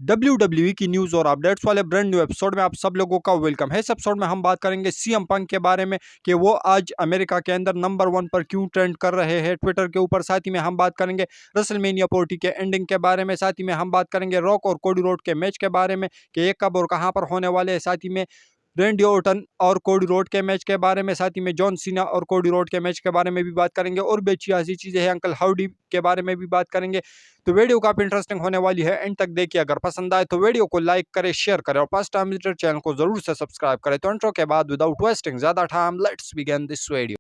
WWE की news और updates वाले ब्रांड न्यू एपिसोड में आप सब लोगों का वेलकम है। इस एपिसोड में हम बात करेंगे सीएम पंक के बारे में कि वो आज अमेरिका के अंदर नंबर 1 पर क्यों ट्रेंड कर रहे हैं ट्विटर के ऊपर। साथ ही में हम बात करेंगे रेसलमेनिया 40 के एंडिंग के बारे में। साथ ही में हम बात करेंगे रॉक और कोडी रोड के मैच के बारे में कि ये कब और कहां पर होने वाले हैं। साथ ही में रेंडी ऑर्टन और कोडी रोड के मैच के बारे में, साथ ही में जॉन सीना और कोडी रोड के मैच के बारे में भी बात करेंगे और भी अच्छी ऐसी चीज़ें हैं, अंकल हाउडी के बारे में भी बात करेंगे। तो वीडियो काफ़ी इंटरेस्टिंग होने वाली है, एंड तक देखिए। अगर पसंद आए तो वीडियो को लाइक करें, शेयर करें और फर्स्ट टाइम विजिटर चैनल को जरूर से सब्सक्राइब करें। तो इंट्रो के बाद विदाउट वेस्टिंग ज़्यादा time let's begin this video.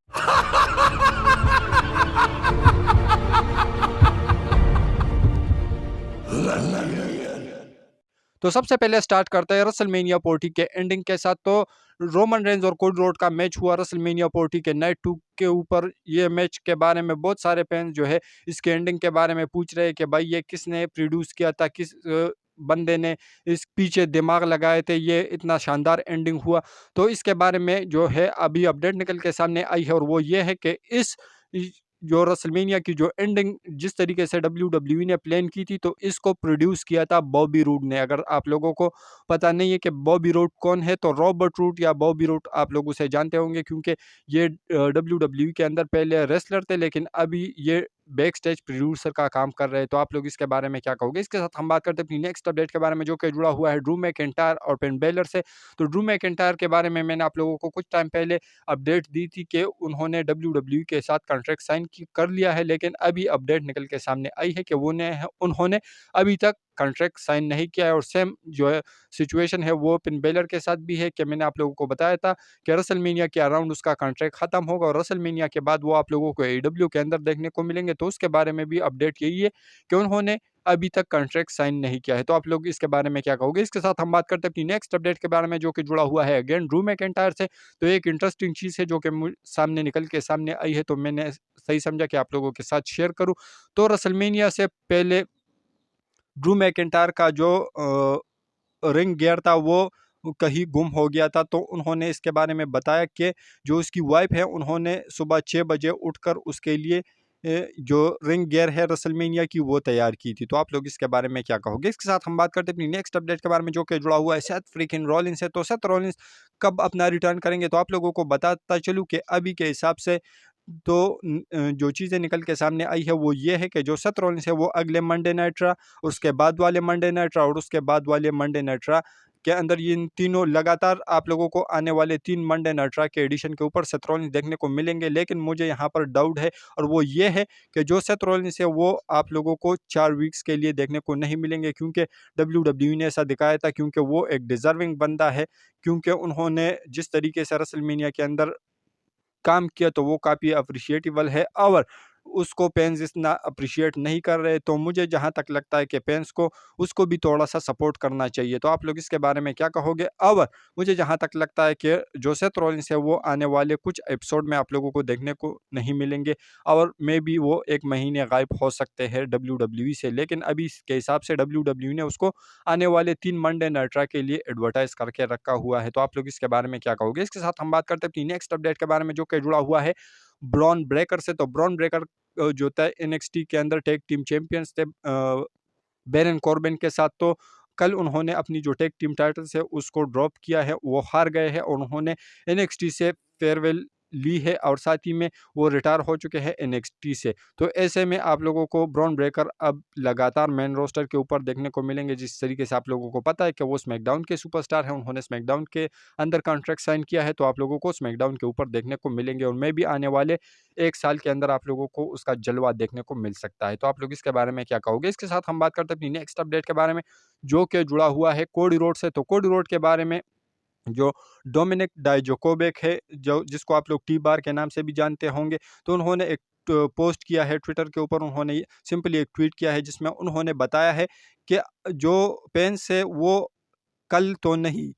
तो सबसे पहले स्टार्ट करते हैं रेसलमेनिया 40 के एंडिंग के साथ। तो रोमन रेंज और कोडी रोड का मैच हुआ रेसलमेनिया 40 के नाइट 2 के ऊपर। ये मैच के बारे में बहुत सारे फैंस जो है इसके एंडिंग के बारे में पूछ रहे हैं कि भाई ये किसने प्रोड्यूस किया था, किस बंदे ने इस पीछे दिमाग लगाए थे, ये इतना शानदार एंडिंग हुआ। तो इसके बारे में जो है अभी अपडेट निकल के सामने आई है और वो ये है कि जो रेसलमेनिया की जो एंडिंग जिस तरीके से WWE ने प्लान की थी, तो इसको प्रोड्यूस किया था बॉबी रूड ने। अगर आप लोगों को पता नहीं है कि बॉबी रूड कौन है, तो रॉबर्ट रूड या बॉबी रूड आप लोग उसे जानते होंगे, क्योंकि ये WWE के अंदर पहले रेसलर थे, लेकिन अभी ये बैक स्टेज प्रोड्यूसर का काम कर रहे हैं। तो आप लोग इसके बारे में क्या कहोगे? इसके साथ हम बात करते हैं अपनी नेक्स्ट अपडेट के बारे में, जो कि जुड़ा हुआ है ड्रू मैकिंटायर और फिन बेलर से। तो ड्रू मैकिंटायर के बारे में मैंने आप लोगों को कुछ टाइम पहले अपडेट दी थी कि उन्होंने WWE के साथ कॉन्ट्रैक्ट साइन कर लिया है, लेकिन अभी अपडेट निकल के सामने आई है कि उन्होंने अभी तक कॉन्ट्रैक्ट साइन नहीं किया है। और सेम जो है सिचुएशन है वो फिन बेलर के साथ भी है कि मैंने आप लोगों को बताया था कि रेसलमेनिया के अराउंड उसका कॉन्ट्रैक्ट खत्म होगा और रेसलमेनिया के बाद वो आप लोगों को AEW के अंदर देखने को मिलेंगे। तो उसके बारे में भी अपडेट यही है कि उन्होंने अभी तक कॉन्ट्रैक्ट साइन नहीं किया है। तो आप लोग इसके बारे में क्या कहोगे? इसके साथ हम बात करते हैं अपनी नेक्स्ट अपडेट के बारे में, जो कि जुड़ा हुआ है अगेन ड्रू मैकिंटायर से। तो एक इंटरेस्टिंग चीज़ है जो कि सामने निकल के सामने आई है, तो मैंने सही समझा कि आप लोगों के साथ शेयर करूं। तो रेसलमेनिया से पहले ड्रू मैकिंटायर का जो रिंग गियर था वो कहीं गुम हो गया था। तो उन्होंने इसके बारे में बताया कि जो उसकी वाइफ है उन्होंने सुबह 6 बजे उठकर उसके लिए जो रिंग गियर है रेसलमेनिया की वो तैयार की थी। तो आप लोग इसके बारे में क्या कहोगे? इसके साथ हम बात करते हैं अपनी नेक्स्ट अपडेट के बारे में, जो कि जुड़ा हुआ है सेथ फ्रीकिंग रॉलिंस से। तो सेथ रॉलिंस कब अपना रिटर्न करेंगे? तो आप लोगों को बताता चलूँ कि अभी के हिसाब से तो जो चीज़ें निकल के सामने आई है वो ये है कि जो सेथ रॉलिंस है वो अगले मंडे नाइट रा, उसके बाद वाले मंडे नाइट रा और उसके बाद वाले मंडे नाइट रा के अंदर, ये इन तीनों लगातार आप लोगों को आने वाले 3 मंडे नाइट रा के एडिशन के ऊपर सेथ रॉलिंस देखने को मिलेंगे। लेकिन मुझे यहाँ पर डाउट है और वो ये है कि जो सेथ रॉलिंस है वो आप लोगों को 4 वीक्स के लिए देखने को नहीं मिलेंगे, क्योंकि WWE ने ऐसा दिखाया था, क्योंकि वो एक डिजर्विंग बंदा है, क्योंकि उन्होंने जिस तरीके से रेसलमेनिया के अंदर काम किया तो वो काफ़ी अप्रिशिएटेबल है और उसको फैंस इतना अप्रिशिएट नहीं कर रहे। तो मुझे जहाँ तक लगता है कि फैंस को उसको भी थोड़ा-सा सपोर्ट करना चाहिए। तो आप लोग इसके बारे में क्या कहोगे? और मुझे जहाँ तक लगता है कि जो सेथ रॉलिंस है वो आने वाले कुछ एपिसोड में आप लोगों को देखने को नहीं मिलेंगे और मे बी वो 1 महीने गायब हो सकते हैं WWE से। लेकिन अभी के हिसाब से WWE ने उसको आने वाले 3 मंडे नाइट रा के लिए एडवर्टाइज़ करके रखा हुआ है। तो आप लोग इसके बारे में क्या कहोगे? इसके साथ हम बात करते हैं अपनी नेक्स्ट अपडेट के बारे में, जो कि जुड़ा हुआ है ब्रॉन ब्रेकर से। तो ब्रॉन ब्रेकर जो था NXT के अंदर टैग टीम चैंपियंस थे बैरन कॉर्बिन के साथ। तो कल उन्होंने अपनी जो टैग टीम टाइटल्स है उसको ड्रॉप किया है, वो हार गए हैं और उन्होंने NXT से फेयरवेल ली है और साथ ही में वो रिटायर हो चुके हैं NXT से। तो ऐसे में आप लोगों को ब्रॉन ब्रेकर अब लगातार मेन रोस्टर के ऊपर देखने को मिलेंगे। जिस तरीके से आप लोगों को पता है कि वो स्मैकडाउन के सुपरस्टार हैं, उन्होंने स्मैकडाउन के अंदर कॉन्ट्रैक्ट साइन किया है, तो आप लोगों को स्मैकडाउन के ऊपर देखने को मिलेंगे और मे भी आने वाले 1 साल के अंदर आप लोगों को उसका जलवा देखने को मिल सकता है। तो आप लोग इसके बारे में क्या कहोगे? इसके साथ हम बात करते हैं अपनी नेक्स्ट अपडेट के बारे में, जो कि जुड़ा हुआ है कोडी रोड से। तो कोडी रोड के बारे में जो डोमिनिक डाइजोकोविक है, जो जिसको आप लोग टी बार के नाम से भी जानते होंगे, तो उन्होंने एक पोस्ट किया है ट्विटर के ऊपर। उन्होंने सिंपली एक ट्वीट किया है जिसमें उन्होंने बताया है कि जो पेंस है वो कल तो नहीं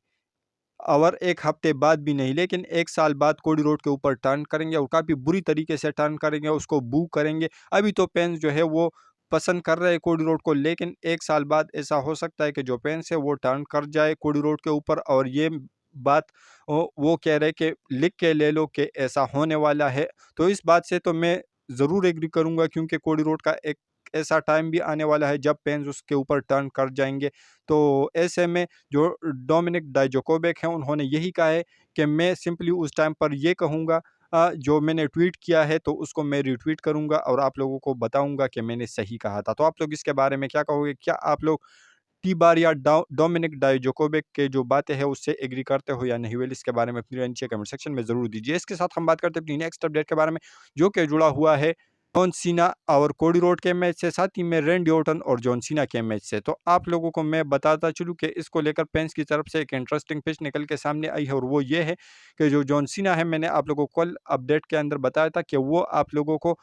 और 1 हफ्ते बाद भी नहीं, लेकिन 1 साल बाद कोडी रोड के ऊपर टर्न करेंगे और काफ़ी बुरी तरीके से टर्न करेंगे, उसको बू करेंगे। अभी तो पेंस जो है वो पसंद कर रहे हैं कोडी रोड को, लेकिन 1 साल बाद ऐसा हो सकता है कि जो पेंस है वो टर्न कर जाए कोडी रोड के ऊपर। और ये बात वो कह रहे कि लिख के ले लो कि ऐसा होने वाला है। तो इस बात से तो मैं ज़रूर एग्री करूँगा, क्योंकि कोडी रोड का एक ऐसा टाइम भी आने वाला है जब पेन्स उसके ऊपर टर्न कर जाएंगे। तो ऐसे में जो डोमिनिक डाइजोकोविक हैं उन्होंने यही कहा है कि मैं सिंपली उस टाइम पर ये कहूँगा, जो मैंने ट्वीट किया है तो उसको मैं रिट्वीट करूँगा और आप लोगों को बताऊँगा कि मैंने सही कहा था। तो आप लोग इसके बारे में क्या कहोगे? क्या आप लोग टी-बार या डोमिनिक डाइजोकोविक के जो बातें हैं उससे एग्री करते हो या नहीं? वेल इसके बारे में अपनी राय नीचे कमेंट सेक्शन में ज़रूर दीजिए। इसके साथ हम बात करते हैं अपनी नेक्स्ट अपडेट के बारे में, जो कि जुड़ा हुआ है जॉन सीना और कोडी रोड के मैच से, साथ ही में रैंडी ऑर्टन और जॉन सीना के मैच से। तो आप लोगों को मैं बताता चलूँ कि इसको लेकर पेंस की तरफ से एक इंटरेस्टिंग पिच निकल के सामने आई है, और वो ये है कि जो जॉन सीना है, मैंने आप लोगों को कल अपडेट के अंदर बताया था कि वो आप लोगों को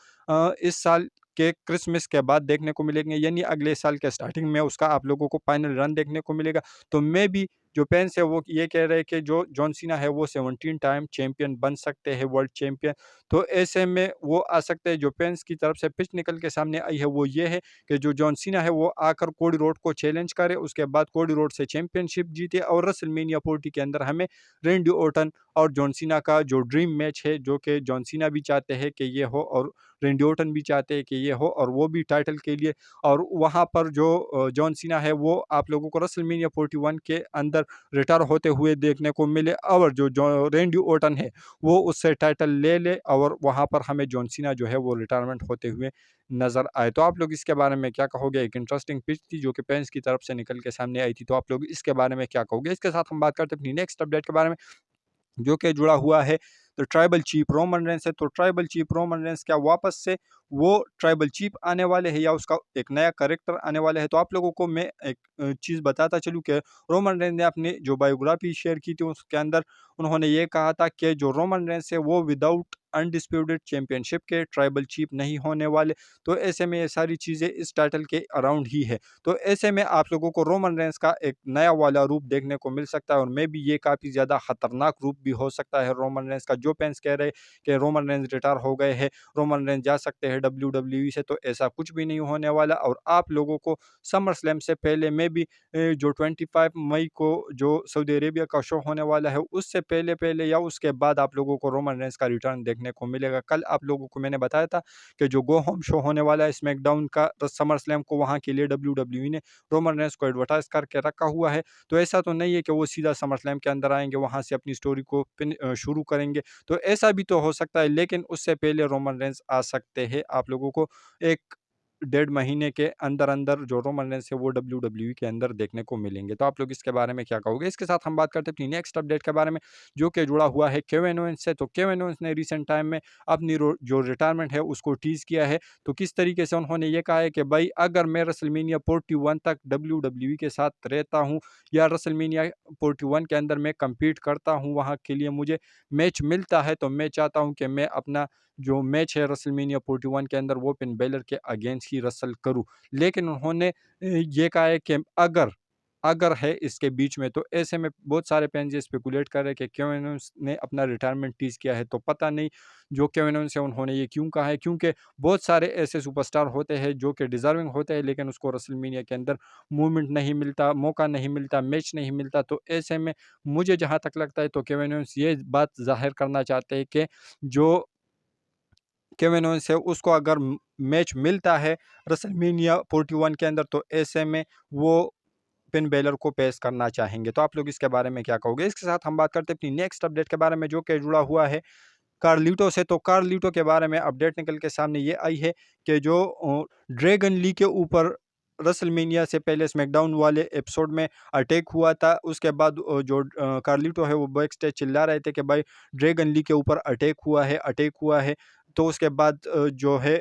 इस साल के क्रिसमस के बाद देखने को मिलेंगे, यानी अगले साल के स्टार्टिंग में उसका आप लोगों को फाइनल रन देखने को मिलेगा। तो मैं भी जो पेंस है वो ये कह रहे हैं कि जो जॉन सीना है वो 17 टाइम चैंपियन बन सकते हैं, वर्ल्ड चैंपियन। तो ऐसे में वो आ सकते हैं। जो पेंस की तरफ से पिच निकल के सामने आई है वो ये है कि जो जॉन सीना है वो आकर कोडी रोड को चैलेंज करे, उसके बाद कोडी रोड से चैंपियनशिप जीते, और रेसलमेनिया 40 के अंदर हमें रैंडी ऑर्टन और जॉन सीना का जो ड्रीम मैच है, जो कि जॉन सीना भी चाहते हैं कि ये हो और रैंडी ऑर्टन भी चाहते हैं कि ये हो, और वो भी टाइटल के लिए। और वहाँ पर जो जॉन सीना है वो आप लोगों को रेसलमेनिया 41 के अंदर रिटायर होते हुए देखने को मिले, और जो रैंडी ऑर्टन है वो उससे टाइटल ले ले, और वहाँ पर हमें जॉन सीना जो है वो रिटायरमेंट होते हुए नज़र आए। तो आप लोग इसके बारे में क्या कहोगे? एक इंटरेस्टिंग पिच थी जो कि पेंस की तरफ से निकल के सामने आई थी। तो आप लोग इसके बारे में क्या कहोगे? इसके साथ हम बात करते हैं अपनी नेक्स्ट अपडेट के बारे में, जो कि जुड़ा हुआ है तो ट्राइबल चीफ रोमन रेंस से। तो ट्राइबल चीफ रोमन रेंस क्या वापस से वो ट्राइबल चीफ आने वाले हैं या उसका एक नया कैरेक्टर आने वाला है? तो आप लोगों को मैं एक चीज़ बताता चलूँ कि रोमन रेंस ने अपनी जो बायोग्राफी शेयर की थी उसके अंदर उन्होंने ये कहा था कि जो रोमन रेंस है वो विदाउट अनडिस्प्यूटेड चैंपियनशिप के ट्राइबल चीफ नहीं होने वाले। तो ऐसे में ये सारी चीज़ें इस टाइटल के अराउंड ही है। तो ऐसे में आप लोगों को रोमन रेंस का एक नया वाला रूप देखने को मिल सकता है, और मे बी ये काफ़ी ज़्यादा खतरनाक रूप भी हो सकता है रोमन रेंस का। जो पेंस कह रहे हैं कि रोमन रेंस रिटायर हो गए हैं, रोमन रेंस जा सकते हैं डब्ल्यूडब्ल्यूई से, तो ऐसा कुछ भी नहीं होने वाला। और आप लोगों को समर स्लैम से पहले मे बी जो 25 मई को जो सऊदी अरेबिया का शो होने वाला है उससे पहले पहले या उसके बाद आप लोगों को रोमन रेंस का रिटर्न देखने को मिलेगा। कल आप लोगों को मैंने बताया था कि जो गो होम शो होने वाला है स्मैकडाउन का समर स्लैम को, वहाँ के लिए डब्ल्यूडब्ल्यूई ने रोमन रेंस को एडवर्टाइज करके रखा हुआ है। तो ऐसा तो नहीं है कि वो सीधा समर स्लैम के अंदर आएंगे, वहाँ से अपनी स्टोरी को शुरू करेंगे। तो ऐसा भी तो हो सकता है, लेकिन उससे पहले रोमन रेंस आ सकते हैं। आप लोगों को एक 1.5 महीने के अंदर अंदर जो रोमन रेंस है वो डब्ल्यूडब्ल्यूई के अंदर देखने को मिलेंगे। तो आप लोग इसके बारे में क्या कहोगे? इसके साथ हम बात करते हैं अपनी नेक्स्ट अपडेट के बारे में, जो कि जुड़ा हुआ है केविन ओवेंस से। तो केविन ओवेंस ने रिसेंट टाइम में अपनी जो रिटायरमेंट है उसको टीज किया है। तो किस तरीके से उन्होंने ये कहा है कि भाई अगर मैं रेसलमेनिया 41 तक डब्ल्यूडब्ल्यूई के साथ रहता हूँ या रेसलमेनिया 41 के अंदर मैं कम्पीट करता हूँ, वहाँ के लिए मुझे मैच मिलता है, तो मैं चाहता हूँ कि मैं अपना जो मैच है रेसलमेनिया 41 के अंदर वो फिन बेलर के अगेंस्ट ही रसल करूँ। लेकिन उन्होंने ये कहा है कि अगर अगर है इसके बीच में, तो ऐसे में बहुत सारे फैंस ये स्पेकुलेट कर रहे हैं कि केविन ओवेंस ने अपना रिटायरमेंट टीज किया है। तो पता नहीं जो केविन ओवेंस है उन्होंने ये क्यों कहा है, क्योंकि बहुत सारे ऐसे सुपरस्टार होते हैं जो कि डिजर्विंग होते हैं, लेकिन उसको रेसलमेनिया के अंदर मूवमेंट नहीं मिलता, मौका नहीं मिलता, मैच नहीं मिलता। तो ऐसे में मुझे जहाँ तक लगता है तो केविन ओवेंस ये बात ज़ाहिर करना चाहते हैं कि जो केविन ओवेंस है उसको अगर मैच मिलता है रेसलमेनिया 41 के अंदर, तो ऐसे में वो फिन बेलर को पेश करना चाहेंगे। तो आप लोग इसके बारे में क्या कहोगे? इसके साथ हम बात करते हैं अपनी नेक्स्ट अपडेट के बारे में, जो कि जुड़ा हुआ है कार्लिटो से। तो कार्लिटो के बारे में अपडेट निकल के सामने ये आई है कि जो ड्रैगन ली के ऊपर रेसलमेनिया से पहले स्मैकडाउन वाले एपिसोड में अटैक हुआ था, उसके बाद जो कार्लिटो है वो बैक स्टेज चिल्ला रहे थे कि भाई ड्रैगन ली के ऊपर अटैक हुआ है, अटैक हुआ है। तो उसके बाद जो है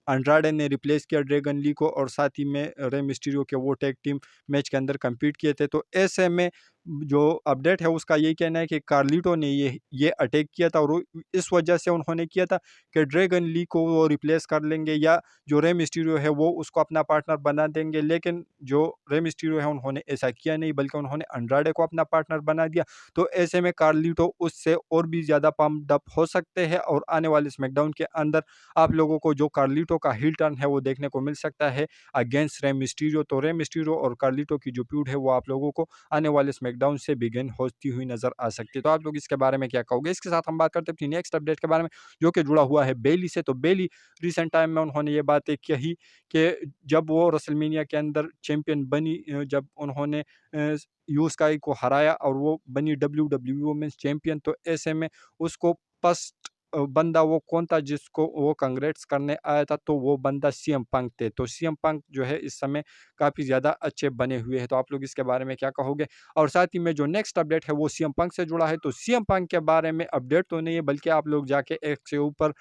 अंड्राडे ने रिप्लेस किया ड्रैगन ली को, और साथ ही में रे मिस्टीरियो के वो टैग टीम मैच के अंदर compete किए थे। तो ऐसे में जो अपडेट है उसका यही कहना है कि कार्लिटो ने ये अटैक किया था, और इस वजह से उन्होंने किया था कि ड्रैगन ली को वो रिप्लेस कर लेंगे या जो रे मिस्टीरियो है वो उसको अपना पार्टनर बना देंगे। लेकिन जो रे मिस्टीरियो है उन्होंने ऐसा किया नहीं, बल्कि उन्होंने अंड्राडे को अपना पार्टनर बना दिया। तो ऐसे में कार्लिटो उससे और भी ज़्यादा पम्प्ड अप हो सकते हैं, और आने वाले स्मैकडाउन के अंदर आप लोगों को जो कार्लिटो का हिल टर्न है वो देखने को मिल सकता है अगेंस्ट रे मिस्टीरियो। तो रे मिस्टीरियो और कार्लिटो की जो फ्यूड है वो आप लोगों को आने वाले स्मैकडाउन स्मैकडाउन से बिगिन होती हुई नज़र आ सकती है। तो आप लोग इसके बारे में क्या कहोगे? इसके साथ हम बात करते हैं अपनी नेक्स्ट अपडेट के बारे में, जो कि जुड़ा हुआ है बेली से। तो बेली रिसेंट टाइम में उन्होंने ये बातें कही कि जब वो रेसलमेनिया के अंदर चैंपियन बनी, जब उन्होंने यूएस स्काई को हराया और वो बनी डब्ल्यूडब्ल्यूई वुमेन्स चैंपियन, तो ऐसे में उसको फर्स्ट बंदा वो कौन था जिसको वो कांग्रेट्स करने आया था? तो वो बंदा सीएम पंक थे। तो सीएम पंक जो है इस समय काफ़ी ज़्यादा अच्छे बने हुए हैं। तो आप लोग इसके बारे में क्या कहोगे? और साथ ही में जो नेक्स्ट अपडेट है वो सीएम पंक से जुड़ा है। तो सीएम पंक के बारे में अपडेट तो नहीं है, बल्कि आप लोग जाके एक्स के ऊपर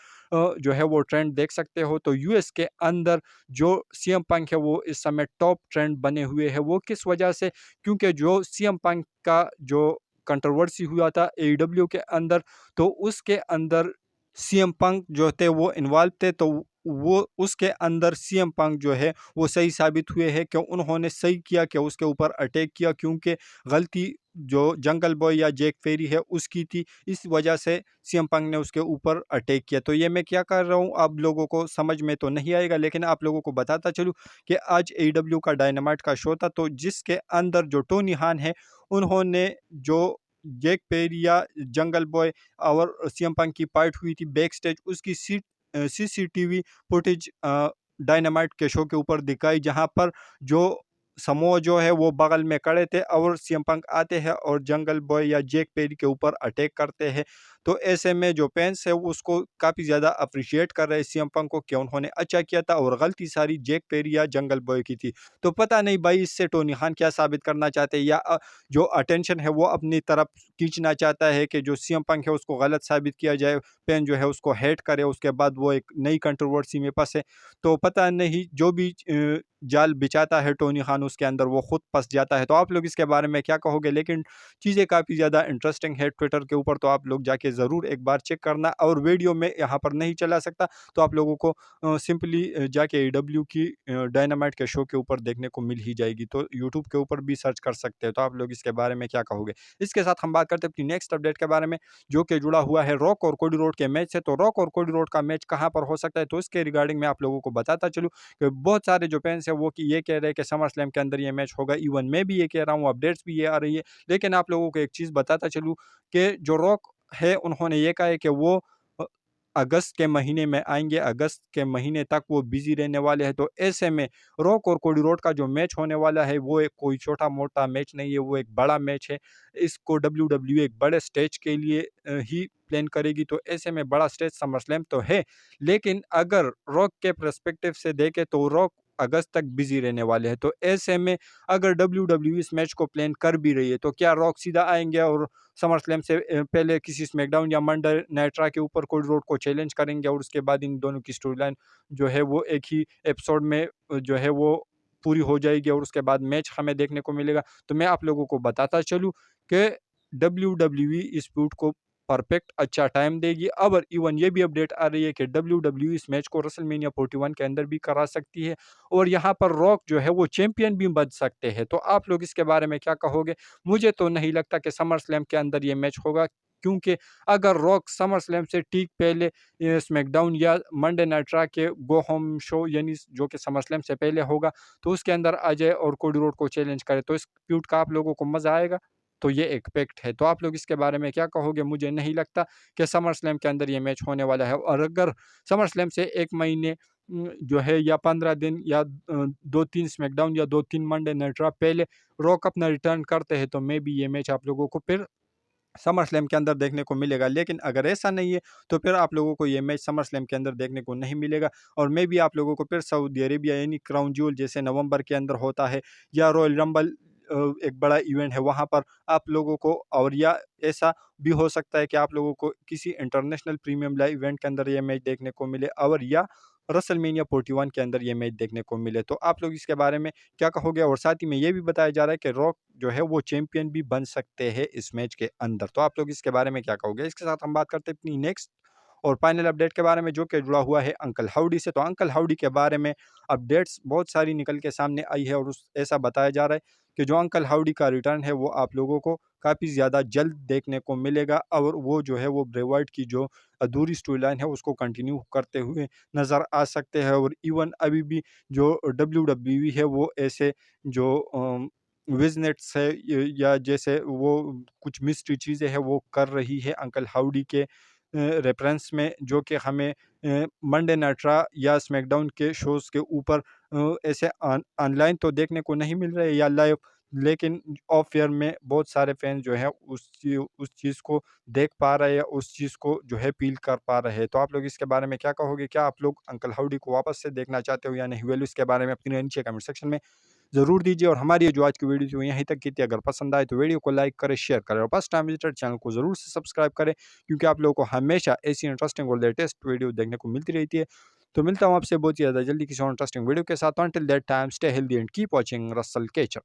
जो है वो ट्रेंड देख सकते हो। तो यूएस के अंदर जो सीएम पंक है वो इस समय टॉप ट्रेंड बने हुए हैं। वो किस वजह से? क्योंकि जो सीएम पंक का जो कंट्रोवर्सी हुआ था एईडब्ल्यू के अंदर, तो उसके अंदर सीएम पंक जो थे वो इन्वॉल्व थे। तो वो उसके अंदर सीएम पंक जो है वो सही साबित हुए हैं कि उन्होंने सही किया कि उसके ऊपर अटैक किया, क्योंकि गलती जो जंगल बॉय या जैक फेरी है उसकी थी। इस वजह से सीएम पंक ने उसके ऊपर अटैक किया। तो ये मैं क्या कर रहा हूँ, आप लोगों को समझ में तो नहीं आएगा, लेकिन आप लोगों को बताता चलूँ कि आज एईडब्ल्यू का डायनामाइट का शो था, तो जिसके अंदर जो टोनी हान है उन्होंने जो जैक पेरी या जंगल बॉय और सीएम पंक की फाइट हुई थी बैक स्टेज, उसकी सीसीटीवी फुटेज डायनामाइट के शो के ऊपर दिखाई, जहां पर जो समोआ जो है वो बगल में खड़े थे और सीएम पंक आते हैं और जंगल बॉय या जैक पेरी के ऊपर अटैक करते हैं। तो ऐसे में जो फैंस है वो उसको काफ़ी ज़्यादा अप्रिशिएट कर रहे हैं सीएम पंक को कि उन्होंने अच्छा किया था और गलती सारी जैक पेरी या जंगल बॉय की थी। तो पता नहीं भाई इससे टोनी खान क्या साबित करना चाहते हैं, या जो अटेंशन है वो अपनी तरफ खींचना चाहता है कि जो सीएम पंक है उसको गलत साबित किया जाए, फैन जो है उसको हेट करे, उसके बाद वो एक नई कंट्रोवर्सी में फंसे। तो पता नहीं जो भी जाल बिछाता है टोनी खान उसके अंदर वो खुद फंस जाता है। तो आप लोग इसके बारे में क्या कहोगे? लेकिन चीज़ें काफ़ी ज़्यादा इंटरेस्टिंग है ट्विटर के ऊपर, तो आप लोग जाके ज़रूर एक बार चेक करना। और वीडियो में यहाँ पर नहीं चला सकता, तो आप लोगों को सिंपली जाके एडब्ल्यू की डायनामाइट के शो के ऊपर देखने को मिल ही जाएगी। तो यूट्यूब के ऊपर भी सर्च कर सकते हैं। तो आप लोग इसके बारे में क्या कहोगे? इसके साथ हम बात करते हैं अपनी नेक्स्ट अपडेट के बारे में, जो कि जुड़ा हुआ है रॉक और कोडी रोड के मैच से। तो रॉक और कोडी रोड का मैच कहाँ पर हो सकता है, तो इसके रिगार्डिंग मैं आप लोगों को बताता चलूँ कि बहुत सारे जो फैंस हैं वो कि ये कह रहे हैं कि समर स्लैम के अंदर ये मैच होगा। इवन मैं भी ये कह रहा हूँ, अपडेट्स भी ये आ रही है। लेकिन आप लोगों को एक चीज़ बताता चलूँ कि जो रॉक है उन्होंने ये कहा है कि वो अ, अगस्त के महीने में आएँगे, अगस्त के महीने तक वो बिज़ी रहने वाले हैं। तो ऐसे में रॉक और कोडी रोड का जो मैच होने वाला है वो एक कोई छोटा-मोटा मैच नहीं है, वो एक बड़ा मैच है। इसको डब्ल्यूडब्ल्यूई एक बड़े स्टेज के लिए ही प्लान करेगी। तो ऐसे में बड़ा स्टेज समर स्लैम तो है, लेकिन अगर रॉक के पर्सपेक्टिव से देखें तो रॉक अगस्त तक बिज़ी रहने वाले हैं। तो ऐसे में अगर डब्ल्यूडब्ल्यूई इस मैच को प्लान कर भी रही है, तो क्या रॉक सीधा आएँगे और समर स्लैम से पहले किसी स्मैकडाउन या मंडे नाइट रॉ के ऊपर कोडी रोड को चैलेंज करेंगे और उसके बाद इन दोनों की स्टोरी लाइन जो है वो एक ही एपिसोड में जो है वो पूरी हो जाएगी और उसके बाद मैच हमें देखने को मिलेगा। तो मैं आप लोगों को बताता चलूँ कि डब्ल्यूडब्ल्यूई इस फ्यूड को परफेक्ट अच्छा टाइम देगी। अब इवन ये भी अपडेट आ रही है कि डब्ल्यूडब्ल्यूई इस मैच को रेसलमेनिया 41 के अंदर भी करा सकती है और यहाँ पर रॉक जो है वो चैंपियन भी बन सकते हैं। तो आप लोग इसके बारे में क्या कहोगे? मुझे तो नहीं लगता कि समर स्लैम के अंदर ये मैच होगा, क्योंकि अगर रॉक समर स्लैम से ठीक पहले स्मैकडाउन या मंडे नाइट रॉ के गो होम शो यानी जो कि समर स्लैम से पहले होगा, तो उसके अंदर आ जाए और कोडी रोड को चैलेंज करे, तो इस फ्यूड का आप लोगों को मज़ा आएगा? तो ये एक फैक्ट है। तो आप लोग इसके बारे में क्या कहोगे? मुझे नहीं लगता कि समर स्लैम के अंदर ये मैच होने वाला है, और अगर समर स्लैम से 1 महीने जो है या 15 दिन या 2-3 स्मैकडाउन या 2-3 मंडे नाइट रॉ पहले रॉक अपना रिटर्न करते हैं, तो मे बी ये मैच आप लोगों को फिर समर स्लैम के अंदर देखने को मिलेगा। लेकिन अगर ऐसा नहीं है, तो फिर आप लोगों को ये मैच समर स्लैम के अंदर देखने को नहीं मिलेगा और मे बी आप लोगों को फिर सऊदी अरेबिया यानी क्राउन ज्वेल जैसे नवंबर के अंदर होता है, या रॉयल रंबल एक बड़ा इवेंट है वहाँ पर आप लोगों को, और या ऐसा भी हो सकता है कि आप लोगों को किसी इंटरनेशनल प्रीमियम लाइव इवेंट के अंदर ये मैच देखने को मिले, और या रेसलमेनिया 41 के अंदर ये मैच देखने को मिले। तो आप लोग इसके बारे में क्या कहोगे? और साथ ही में ये भी बताया जा रहा है कि रॉक जो है वो चैंपियन भी बन सकते हैं इस मैच के अंदर। तो आप लोग इसके बारे में क्या कहोगे? इसके साथ हम बात करते हैं अपनी नेक्स्ट और फाइनल अपडेट के बारे में, जो कि जुड़ा हुआ है अंकल हाउडी से। तो अंकल हाउडी के बारे में अपडेट्स बहुत सारी निकल के सामने आई है और उस ऐसा बताया जा रहा है कि जो अंकल हाउडी का रिटर्न है वो आप लोगों को काफ़ी ज़्यादा जल्द देखने को मिलेगा, और वो जो है वो ब्रे वाइट की जो अधूरी स्टोरी लाइन है उसको कंटिन्यू करते हुए नज़र आ सकते हैं। और इवन अभी भी जो डब्ल्यूडब्ल्यूई है वो ऐसे जो विजनेट्स है या जैसे वो कुछ मिस्ट्री चीज़ें हैं वो कर रही है अंकल हाउडी के रेफरेंस में, जो कि हमें मंडे नाइट रा या स्मैकडाउन के शोज़ के ऊपर ऐसे ऑनलाइन तो देखने को नहीं मिल रहे या लाइव, लेकिन ऑफ एयर में बहुत सारे फैन जो है उस चीज़ को देख पा रहे हैं, उस चीज़ को जो है फ़ील कर पा रहे हैं। तो आप लोग इसके बारे में क्या कहोगे? क्या आप लोग अंकल हाउडी को वापस से देखना चाहते हो या नहीं? वेल इसके बारे में अपनी राय नीचे कमेंट सेक्शन में ज़रूर दीजिए। और हमारी ये जो आज की वीडियो थी वो यहीं तक की थी। अगर पसंद आए तो वीडियो को लाइक करें, शेयर करें और फर्स्ट टाइम विजिटर चैनल को ज़रूर से सब्सक्राइब करें, क्योंकि आप लोगों को हमेशा ऐसी इंटरेस्टिंग और लेटेस्ट वीडियो देखने को मिलती रहती है। तो मिलता हूँ आपसे बहुत ही ज़्यादा जल्दी किसी और इंटरेस्टिंग वीडियो के साथ। Until that time stay healthy and keep watching Russell केचर।